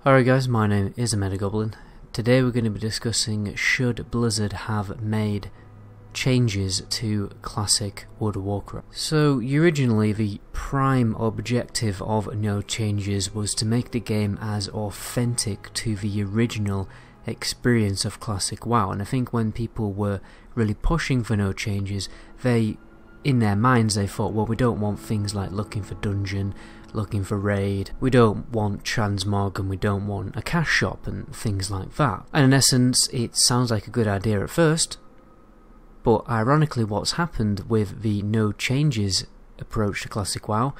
Alright guys, my name is Goblin. Today we're going to be discussing should Blizzard have made changes to classic World of Warcraft. So originally the prime objective of no changes was to make the game as authentic to the original experience of classic WoW, and I think when people were really pushing for no changes, in their minds they thought, well, we don't want things like looking for dungeon, looking for raid, we don't want transmog, and we don't want a cash shop and things like that. And in essence it sounds like a good idea at first, but ironically what's happened with the no changes approach to classic WoW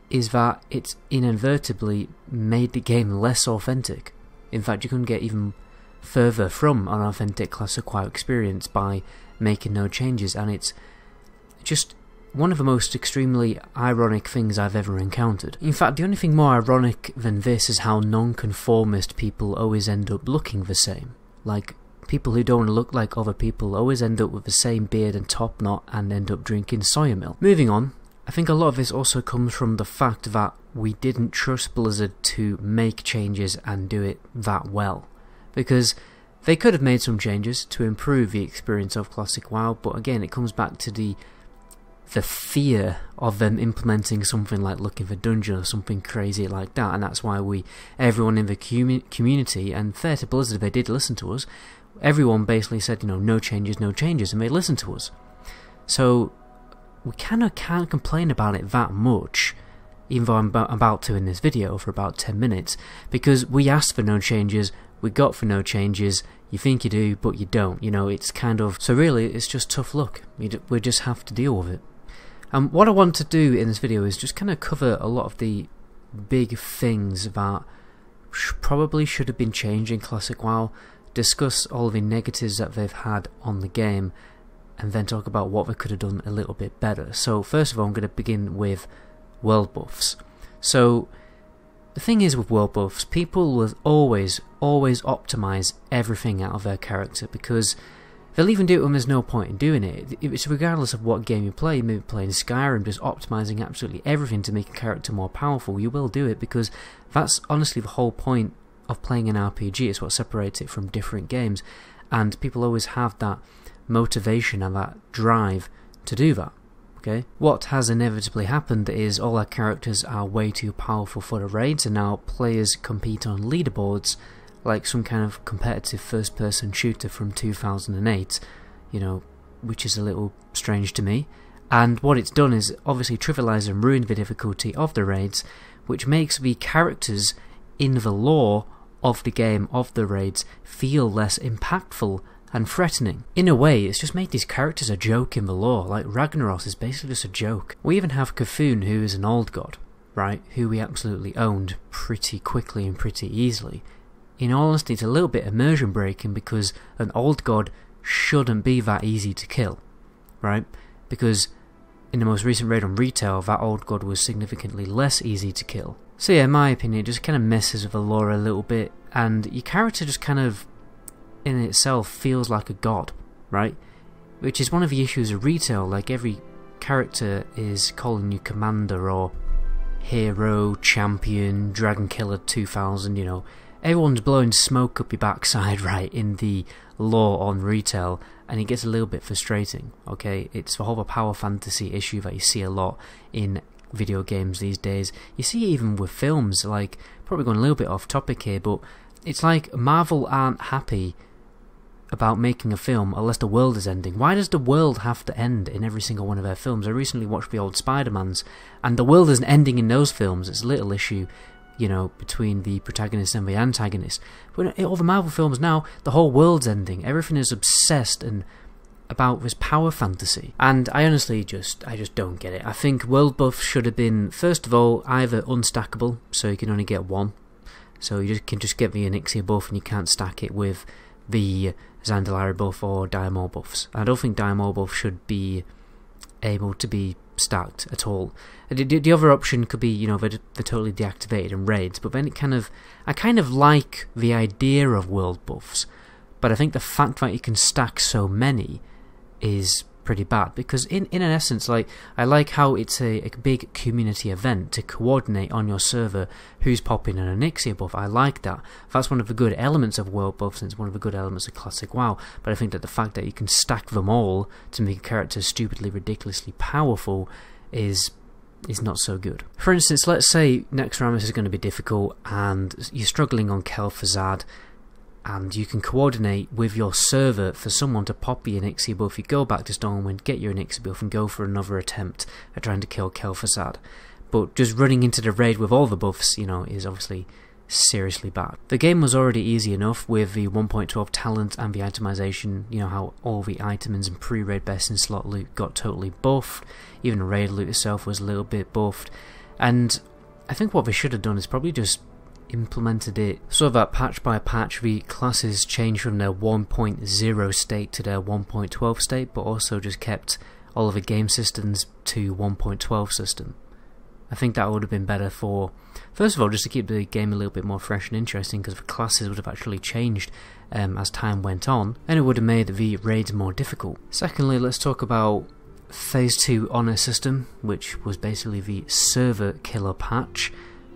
is that it's inadvertently made the game less authentic. In fact, you can get even further from an authentic classic WoW experience by making no changes, and it's just one of the most extremely ironic things I've ever encountered. In fact, the only thing more ironic than this is how non-conformist people always end up looking the same. Like, people who don't look like other people always end up with the same beard and top knot and end up drinking soya milk. Moving on, I think a lot of this also comes from the fact that we didn't trust Blizzard to make changes and do it that well. Because they could have made some changes to improve the experience of classic WoW, but again it comes back to the fear of them implementing something like looking for dungeon or something crazy like that, and that's why everyone in the community, and fair to Blizzard, they did listen to us, everyone basically said, you know, no changes, and they listened to us. So we kind of can't complain about it that much, even though I'm about to in this video for about 10 minutes, because we asked for no changes, we got for no changes. You think you do, but you don't. You know, it's kind of... So really, it's just tough luck. We just have to deal with it. And what I want to do in this video is just kind of cover a lot of the big things that probably should have been changed in classic WoW, discuss all the negatives that they've had on the game, and then talk about what they could have done a little bit better. So first of all, I'm going to begin with world buffs. So the thing is with world buffs, people will always optimize everything out of their character, because they'll even do it when there's no point in doing it. It's regardless of what game you play. Maybe playing Skyrim, just optimizing absolutely everything to make a character more powerful. You will do it because that's honestly the whole point of playing an RPG. It's what separates it from different games, and people always have that motivation and that drive to do that. Okay? What has inevitably happened is all our characters are way too powerful for the raids, and now players compete on leaderboards like some kind of competitive first-person shooter from 2008, you know, which is a little strange to me. And what it's done is obviously trivialise and ruin the difficulty of the raids, which makes the characters in the lore of the game, of the raids, feel less impactful and threatening. In a way, it's just made these characters a joke in the lore. Like, Ragnaros is basically just a joke. We even have Cthulhu, who is an old god, right, who we absolutely owned pretty quickly and pretty easily. In all honesty, it's a little bit immersion breaking, because an old god shouldn't be that easy to kill, right? Because in the most recent raid on retail, that old god was significantly less easy to kill. So yeah, in my opinion, it just kind of messes with the lore a little bit, and your character just kind of in itself feels like a god, right? Which is one of the issues of retail. Like, every character is calling you commander or hero, champion, dragon killer 2000, you know. Everyone's blowing smoke up your backside, right, in the lore on retail, and it gets a little bit frustrating, okay? It's the whole power fantasy issue that you see a lot in video games these days. You see it even with films, like, probably going a little bit off topic here, but it's like Marvel aren't happy about making a film unless the world is ending. Why does the world have to end in every single one of their films? I recently watched the old Spider-Mans, and the world isn't ending in those films. It's a little issue, you know, between the protagonist and the antagonist. But in all the Marvel films now, the whole world's ending. Everything is obsessed and about this power fantasy, and I honestly just don't get it. I think world buffs should have been, first of all, either unstackable, so you can only get one, so you can just get the Onyxia buff and you can't stack it with the Zandalari buff or Diamond buffs. I don't think Diamond buff should be able to be stacked at all. The other option could be, you know, they're totally deactivated in raids, but then I kind of like the idea of world buffs, but I think the fact that you can stack so many is pretty bad, because in essence, like, I like how it's a big community event to coordinate on your server who's popping an Elixir buff. I like that. That's one of the good elements of world buffs, and it's one of the good elements of classic WoW. But I think that the fact that you can stack them all to make a character stupidly, ridiculously powerful is not so good. For instance, let's say Nexramus is going to be difficult and you're struggling on Kel'Thuzad, and you can coordinate with your server for someone to pop the Elixir buff. You go back to Stormwind, get your Elixir buff, and go for another attempt at trying to kill Kel'Thuzad. But just running into the raid with all the buffs, you know, is obviously seriously bad. The game was already easy enough with the 1.12 talent and the itemization, you know, how all the items and pre-raid best in slot loot got totally buffed. Even raid loot itself was a little bit buffed. And I think what they should have done is probably just implemented it so that patch by patch the classes changed from their 1.0 state to their 1.12 state, but also just kept all of the game systems to 1.12 system. I think that would have been better for, first of all, just to keep the game a little bit more fresh and interesting, because the classes would have actually changed as time went on, and it would have made the raids more difficult. Secondly, let's talk about Phase 2 Honor system, which was basically the server killer patch,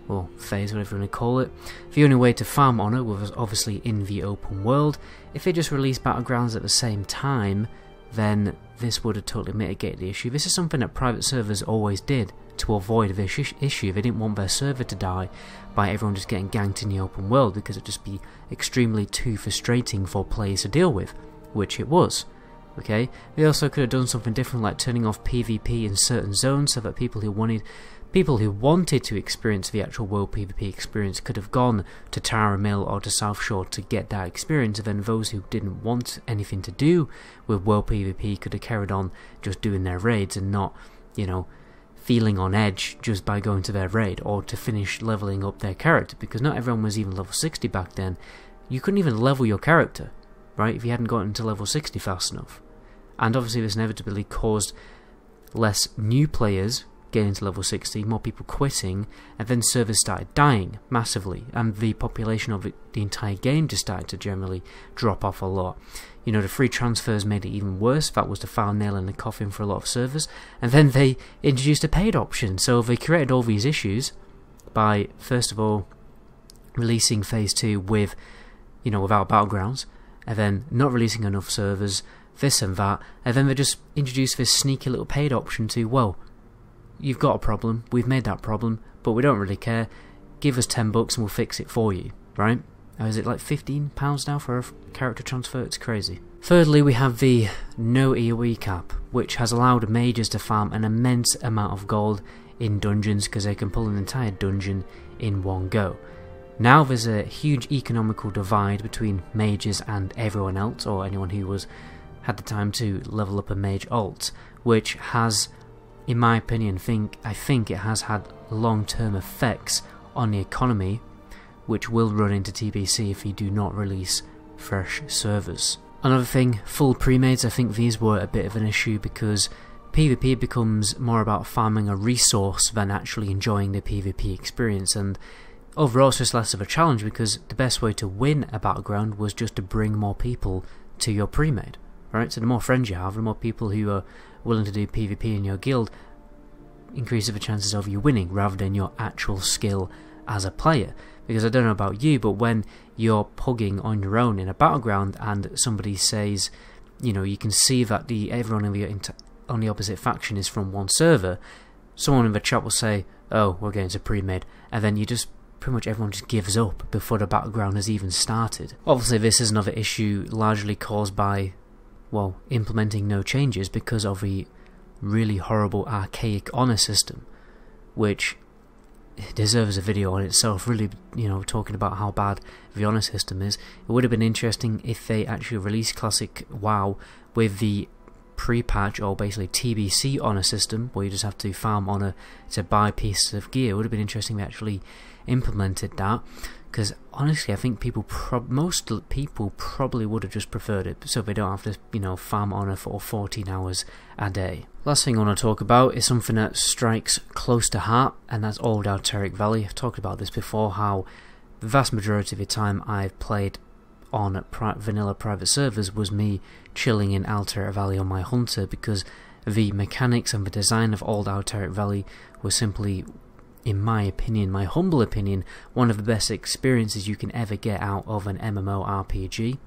or phase, whatever you want to call it. The only way to farm Honor was obviously in the open world. If they just released Battlegrounds at the same time, then this would have totally mitigated the issue. This is something that private servers always did to avoid this issue. They didn't want their server to die by everyone just getting ganked in the open world, because it'd just be extremely too frustrating for players to deal with, which it was. Okay, they also could have done something different, like turning off PvP in certain zones, so that people who wanted to experience the actual world PvP experience could have gone to Tara Mill or to South Shore to get that experience, and then those who didn't want anything to do with world PvP could have carried on just doing their raids and not, you know, feeling on edge just by going to their raid or to finish leveling up their character, because not everyone was even level 60 back then. You couldn't even level your character, right, if you hadn't gotten to level 60 fast enough. And obviously this inevitably caused less new players getting to level 60, more people quitting, and then servers started dying massively, and the population of the entire game just started to generally drop off a lot. You know, the free transfers made it even worse. That was the final nail in the coffin for a lot of servers. And then they introduced a paid option, so they created all these issues by, first of all, releasing Phase 2 with, you know, without Battlegrounds, and then not releasing enough servers, this and that, and then they just introduced this sneaky little paid option to, well, you've got a problem, we've made that problem, but we don't really care, give us $10 and we'll fix it for you, right? Or is it like £15 now for a character transfer? It's crazy. Thirdly, we have the no AoE cap, which has allowed mages to farm an immense amount of gold in dungeons, because they can pull an entire dungeon in one go. Now there's a huge economical divide between mages and everyone else, or anyone who had the time to level up a mage alt, which has, in my opinion, I think it has had long-term effects on the economy, which will run into TBC if you do not release fresh servers. Another thing, full pre-mades. I think these were a bit of an issue, because PvP becomes more about farming a resource than actually enjoying the PvP experience, and overall it's just less of a challenge, because the best way to win a battleground was just to bring more people to your pre-made. Right, so the more friends you have, the more people who are willing to do PvP in your guild, increases the chances of you winning, rather than your actual skill as a player. Because I don't know about you, but when you're pugging on your own in a battleground and somebody says, you know, you can see that everyone on the opposite faction is from one server, someone in the chat will say, oh, we're getting to pre-made, and then you just pretty much everyone just gives up before the battleground has even started. Obviously this is another issue largely caused by, well, implementing no changes because of the really horrible archaic honor system, which deserves a video on itself, really, you know, talking about how bad the honor system is. It would have been interesting if they actually released classic WoW with the pre-patch, or basically TBC honor system, where you just have to farm honor to buy pieces of gear. It would have been interesting if they actually implemented that, because honestly I think most people probably would have just preferred it, so they don't have to, you know, farm honor for 14 hours a day. Last thing I want to talk about is something that strikes close to heart, and that's old Arteric Valley. I've talked about this before, how the vast majority of the time I've played on vanilla private servers was me chilling in Arteric Valley on my Hunter, because the mechanics and the design of old Arteric Valley was simply, in my opinion, my humble opinion, one of the best experiences you can ever get out of an MMORPG.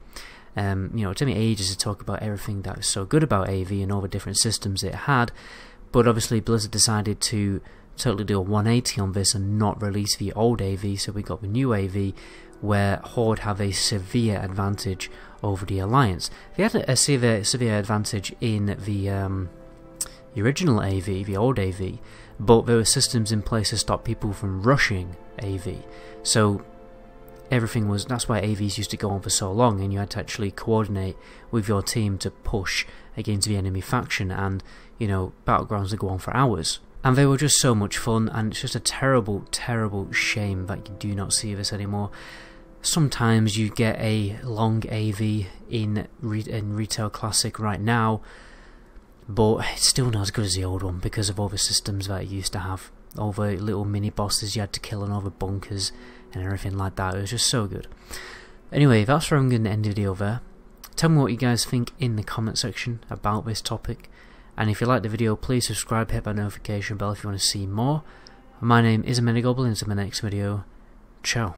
You know, it took me ages to talk about everything that was so good about AV and all the different systems it had, but obviously Blizzard decided to totally do a 180 on this and not release the old AV, so we got the new AV, where Horde have a severe advantage over the Alliance. They had a severe advantage in the original AV, the old AV, but there were systems in place to stop people from rushing AV. So everything was, that's why AVs used to go on for so long, and you had to actually coordinate with your team to push against the enemy faction, and you know, battlegrounds would go on for hours. And they were just so much fun, and it's just a terrible, terrible shame that you do not see this anymore. Sometimes you get a long AV in Retail Classic right now, but it's still not as good as the old one because of all the systems that it used to have. All the little mini bosses you had to kill and all the bunkers and everything like that. It was just so good. Anyway, that's where I'm going to end the video there. Tell me what you guys think in the comment section about this topic. And if you like the video, please subscribe, hit that notification bell if you want to see more. My name is Goblin. Until my next video, ciao.